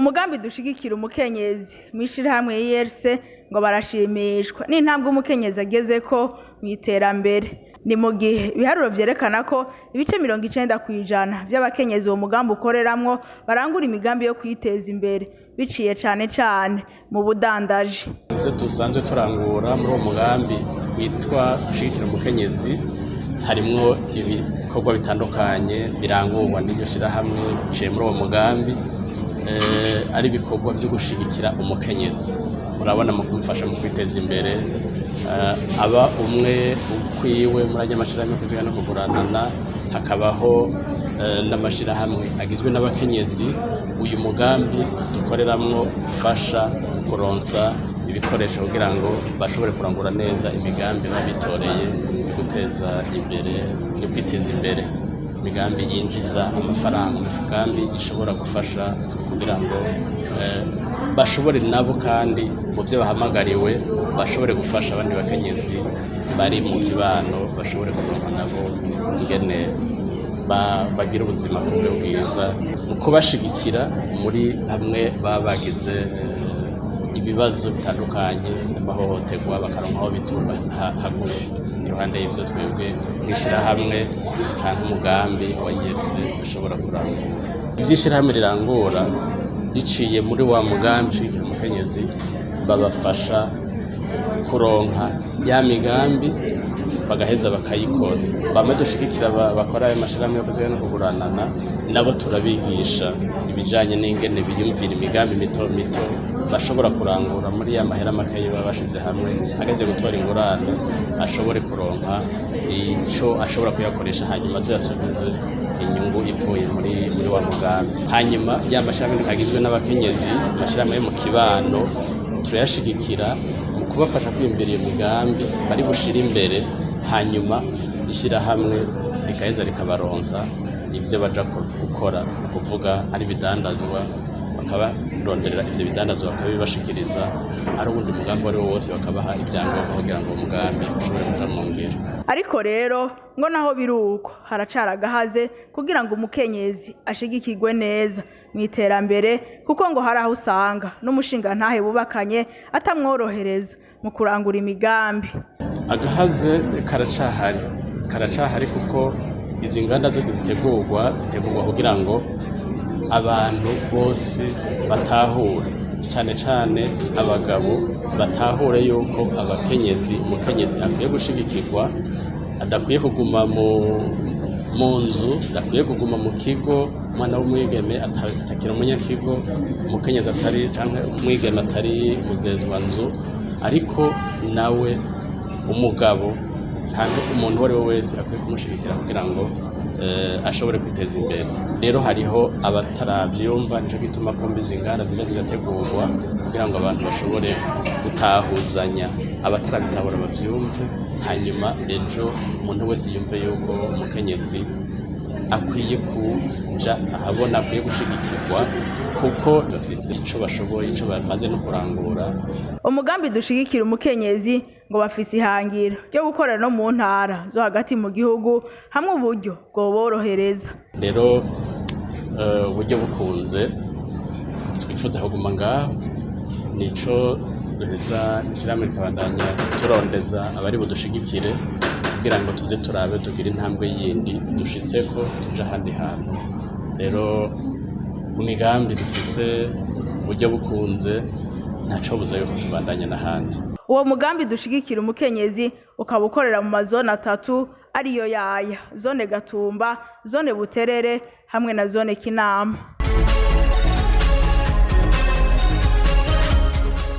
Umugambi dushigikire umukenyezi mw'ishirahamwe ARISH ngo barashimishwa n'intambwe umukenyezi agezeko mw'iterambere. Ni mu gihe ibiharuro vyerekana ko ibice 90% vy'abakenyezi uwo mugambi ukoreramwo barangura imigambi yo kwiteza imbere biciye cane cane mu budandaji. Ivyo dusanzwe turangura muri uwo mugambi witwa gushigikira umukenyezi harimwo ibikorwa bitandukanye birangurwa n'iryo shirahamwe biciye muri uwo mugambi, ari ibikorwa vyo gushigikira umukenyezi. Murabona mu kumufasha mu kwiteza imbere, aba umwe ukwiwe muri anyamashirahamwe kuzigana no kuguranana, hakabaho n'amashirahamwe agizwe n'abakenyezi. Uyu mugambi dukoreramwo ufasha kuronsa ibikoresho kugira ngo bashobore kurangura neza imigambi babitoreye yo guteza imbere no kwiteza imbere, imigambi yinjiza amafaranga, imigambi ishobora gufasha kugira ngo bashobore nabo kandi mu byo bahamagariwe bashobore gufasha abandi bakenyezi bari mu kibano, bashobore kuronka nabo ingene bagira ubuzima bwiza mu kubashigikira muri hamwe babagize ibibazo bitandukanye n'amahohoterwa, bakaronka aho bitura hagufi. Iruhande y'ivyo twebwe mw'ishirahamwe canke umugambi wa ARISH dushobora kurangura ivy'ishirahamwe rirangura riciye muri wa mugambi ushigikira umukenyezi, babafasha kuronka ya migambi bagaheza bakayikora. Bamwe dushigikira bakora ayo mashirahamwe yo kuzigana no kuguranana, nabo turabigisha ibijanye n'ingene biyumvira imigambi mito mito bashobora kurangura muri ya mahera makayi baba bashize hamwe, ageze gutora ingurane ashobore kuronka ico ashobora kuyakoresha, hanyuma azoyasubize inyungu ivuye muri wa mugambi. Hanyuma ya mashirahamwe agizwe n'abakenyezi, amashirahamwe yo mu kibano turayashigikira mu kubafasha kwiyumvira iyo migambi bari bushira imbere, hanyuma ishirahamwe rikaheza rikabaronsa ivyo baja gukora, kuvuga ari bidandazwa bakabaronderera ivyo bidandazwa bakabibashikiriza, ari ubundi mugambi wari wose bakabaha ivyangombwa kugira ngo umugambi ushobore kuja mu ngiro. Ariko rero ngo naho biruko haracara agahaze kugira ngo umukenyezi ashigikirwe neza mw'iterambere, kuko ngo hari aho usanga n'umushinga ntahe bubakanye atamworohereza mu kurangura imigambi. Agahaze karacahari kuko izi nganda zose zitegurwa kugira ngo abantu bose batahure, cane cane abagabo batahure yuko umukenyezi akwiye gushigikirwa, adakwiye kuguma mu nzu, adakwiye kuguma mu kigo. Umwana w'umwigeme atakira umunyakigo, umukenyezi atari canke umwigeme atari muzezwa nzu, ariko nawe umugabo canke umuntu uwo ari we wese akwiye kumushigikira kugira ngo ashobore kwiteza imbere. Rero hariho abataravyumva, nico gituma kumva izi nganda zija zirategurwa kugira ngo abantu bashobore gutahuzanya, abatarabitahura bavyumve, hanyuma ejo umuntu wese yumve yuko umukenyezi akwiye kuja ahabona, akwiye gushigikirwa kuko bafise ico bashoboye, ico bamaze no kurangura. Umugambi dushigikira umukenyezi ngo bafise ihangiro ryo gukorera no mu ntara zo hagati mu gihugu hamwe uburyo bwo borohereza. Rero uburyo bukunze twifuza kuguma ngaho, nico duheza ishirahamwe rikabandanya turondeza abari budushigikire kugira ngo tuze turabe tugira intambwe yindi dushitseko tuja ahandi hantu. Rero mu migambi dufise uburyo bukunze ntaco buza yuko tubandanya n'ahandi. Uwo mugambi dushigikira umukenyezi ukaba ukorera mu mazone 3 ariyo yaya: zone Gatumba, zone Buterere hamwe na zone Kinama.